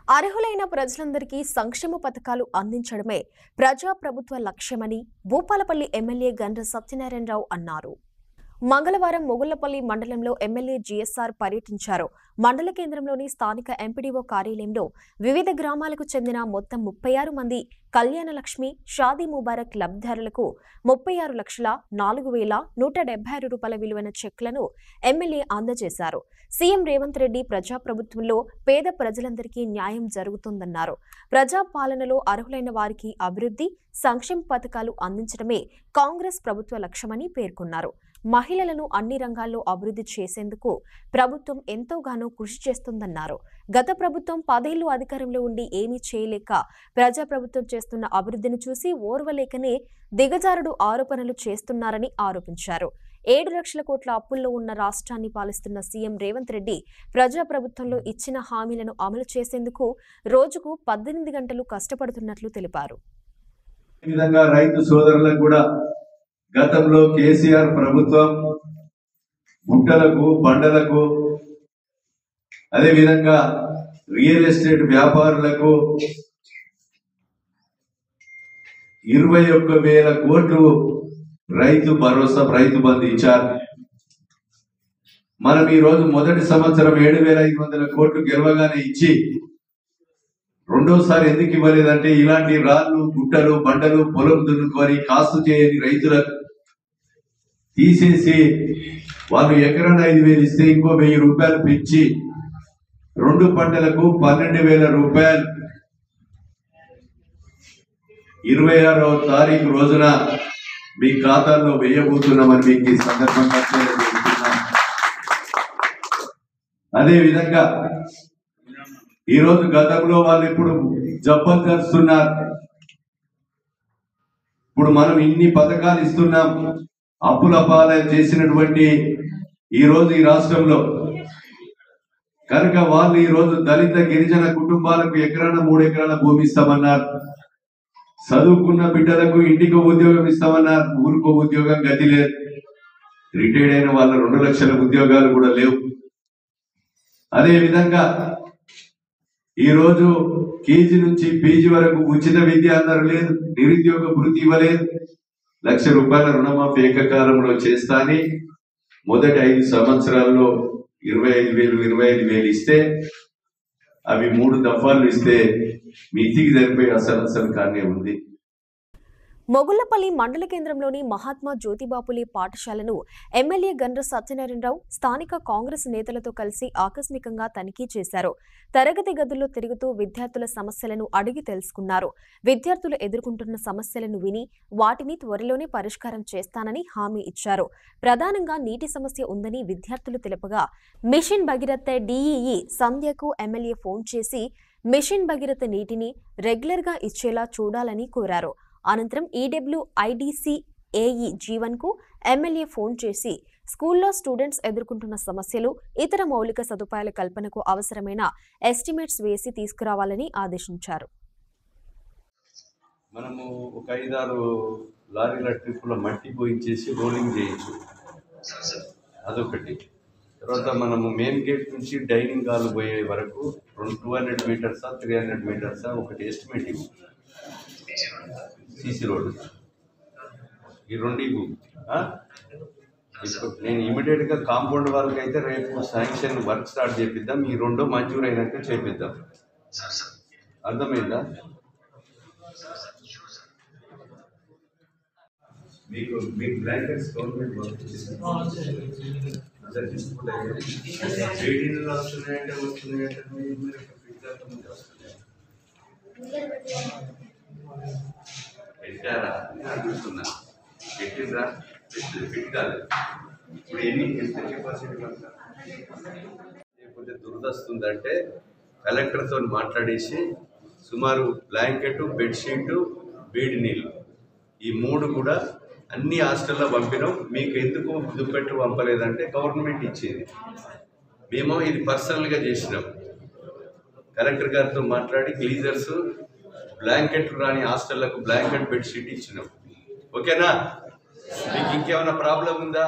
అర్హులైన ప్రజలందరికీ సంక్షేమ పథకాలు అందించడమే ప్రజాప్రభుత్వ లక్ష్యమని భూపాలపల్లి ఎమ్మెల్యే గండ్ర సత్యనారాయణరావు అన్నారు. మంగళవారం మొగుళ్లపల్లి మండలంలో ఎమ్మెల్యే జీఎస్ఆర్ పర్యటించారు. మండల కేంద్రంలోని స్థానిక ఎంపీడీఓ కార్యాలయంలో వివిధ గ్రామాలకు చెందిన మొత్తం 36 మంది కళ్యాణలక్ష్మి షాదీ ముబారక్ లబ్ధిదారులకు 36,04,176 రూపాయల విలువైన చెక్లను ఎమ్మెల్యే అందజేశారు. సీఎం రేవంత్ రెడ్డి ప్రజాప్రభుత్వంలో పేద ప్రజలందరికీ న్యాయం జరుగుతుందన్నారు. ప్రజాపాలనలో అర్హులైన వారికి అభివృద్ధి, సంక్షేమ పథకాలు అందించడమే కాంగ్రెస్ ప్రభుత్వ లక్ష్యమని పేర్కొన్నారు. మహిళలను అన్ని రంగాల్లో అభివృద్ధి చేసేందుకు ప్రభుత్వం ఎంతోగానో కృషి చేస్తుందన్నారు. గత ప్రభుత్వం 10 ఏళ్లు అధికారంలో ఉండి ఏమీ చేయలేక ప్రజాప్రభుత్వం చేస్తున్న అభివృద్ధిని చూసి ఓర్వలేకనే దిగజారుడు ఆరోపణలు చేస్తున్నారని ఆరోపించారు. 7 లక్షల కోట్ల అప్పుల్లో ఉన్న రాష్ట్రాన్ని పాలిస్తున్న సీఎం రేవంత్ రెడ్డి ప్రజాప్రభుత్వంలో ఇచ్చిన హామీలను అమలు చేసేందుకు రోజుకు 18 గంటలు కష్టపడుతున్నట్లు తెలిపారు. రైతు సోదరులకు కూడా గతంలో కేసీఆర్ ప్రభుత్వం గుట్టలకు బండలకు అదే విధంగా రియల్ ఎస్టేట్ వ్యాపారులకు 21,000 కోట్లు రైతు భరోసా రైతు బంధు ఇచ్చారు. మనం ఈ రోజు మొదటి సంవత్సరం 7,500 కోట్లు గెలవగానే ఇచ్చి రెండోసారి ఎందుకు ఇవ్వలేదంటే ఇలాంటి రాళ్ళు గుట్టలు బండలు పొలం దున్నుకొని కాస్తు చేయని రైతులకు తీసేసి వాళ్ళు ఎకరాన 5,000 ఇస్తే ఇంకో 1,000 రూపాయలు పెంచి 2 పంటలకు 12,000 రూపాయలు 26వ తారీఖు రోజున మీ ఖాతాల్లో వేయబోతున్నామని మీకు ఈ సందర్భంగా తెలియజేస్తున్నాం. అదే విధంగా ఈరోజు గతంలో వాళ్ళు ఇప్పుడు జబ్బలు తెరుస్తున్నారు. ఇప్పుడు మనం ఇన్ని పథకాలు ఇస్తున్నాం. అప్పుల పాల చేసినటువంటి ఈ రోజు ఈ రాష్ట్రంలో కనుక వాళ్ళు ఈ రోజు దళిత గిరిజన కుటుంబాలకు ఎకరాన 3 ఎకరాల భూమి ఇస్తామన్నారు. చదువుకున్న బిడ్డలకు ఇంటికి ఉద్యోగం ఇస్తామన్నారు. ఊరికో ఉద్యోగం గతి లేదు. రిటైర్డ్ అయిన వాళ్ళ 2 లక్షల ఉద్యోగాలు కూడా లేవు. అదే విధంగా ఈరోజు కేజీ నుంచి పీజీ వరకు ఉచిత విద్య అన్నారు లేదు. నిరుద్యోగ వృత్తి ఇవ్వలేదు. 1,00,000 రూపాయల రుణమాఫీ ఏకకాలంలో చేస్తాని మొదటి 5 సంవత్సరాల్లో 25,000 ఇస్తే అవి 3 దఫాలు ఇస్తే మితికి సరిపోయి అసలు కానీ ఉంది. మొగుళ్లపల్లి మండల కేంద్రంలోని మహాత్మా జ్యోతిబాపులే పాఠశాలను ఎమ్మెల్యే గండ్ర సత్యనారాయణరావు స్థానిక కాంగ్రెస్ నేతలతో కలిసి ఆకస్మికంగా తనిఖీ చేశారు. తరగతి గదుల్లో తిరుగుతూ విద్యార్థుల సమస్యలను అడిగి తెలుసుకున్నారు. విద్యార్థులు ఎదుర్కొంటున్న సమస్యలను విని వాటిని త్వరలోనే పరిష్కారం చేస్తానని హామీ ఇచ్చారు. ప్రధానంగా నీటి సమస్య ఉందని విద్యార్థులు తెలుపగా మిషన్ భగీరథ డీఈఈ సంధ్యకు ఎమ్మెల్యే ఫోన్ చేసి మిషన్ భగీరథ నీటిని రెగ్యులర్గా ఇచ్చేలా చూడాలని కోరారు. అనంతరం ఈడబ్ల్యూఐడిసి ఏఈ జీవన్ కు ఎమ్మెల్యే ఫోన్ చేసి స్కూల్లో స్టూడెంట్స్ ఎదుర్కొంటున్న సమస్యలు, ఇతర మౌలిక సదుపాయాల కల్పనకు అవసరమైన ఎస్టిమేట్స్ వేసి తీసుకురావాలని ఆదేశించారు. మనము ఒక 5-6 లారీల ట్రిప్పుల మట్టి పోయించేసి రోలింగ్ చేయొచ్చు. అదొకటి. తర్వాత మనము మెయిన్ గేట్ నుంచి డైనింగ్ హాల్ పోయే వరకు 200 మీటర్సా 300 మీటర్సా ఒకటి ఎస్టిమేట్ ఇవ్వు. సీసీ రోడ్డు ఈ 2 ఇప్పుడు నేను ఇమీడియట్గా కాంపౌండ్ వాళ్ళకి అయితే రేపు శాంక్షన్ వర్క్ స్టార్ట్ చేపిద్దాం. ఈ 2 మంజూరు అయినాక చేపిద్దాం. అర్థమైందా? మీకు బ్లాంకెట్స్ గవర్నమెంట్ వర్క్ వస్తున్నాయంటే పెట్టారా అడుగుతున్నా. పెట్టిండ్రా? ఫిట్ కాలేదు. ఇప్పుడు ఎన్ని కెపాసిటీ లేకపోతే దురదొస్తుందంటే కలెక్టర్తో మాట్లాడేసి సుమారు బ్లాంకెట్, బెడ్షీటు, వేడి నీళ్ళు ఈ 3 కూడా అన్ని హాస్టల్లో పంపినాం. మీకు ఎందుకు దుప్పెట్టు పంపలేదంటే గవర్నమెంట్ ఇచ్చేది. మేము ఇది పర్సనల్గా చేసినాం. కలెక్టర్ గారితో మాట్లాడి గ్లీజర్స్ బ్లాంకెట్లు రాని హాస్టళ్లకు బ్లాంకెట్ బెడ్షీట్ ఇచ్చినాం. ఓకేనా? మీకు ఇంకేమైనా ప్రాబ్లం ఉందా?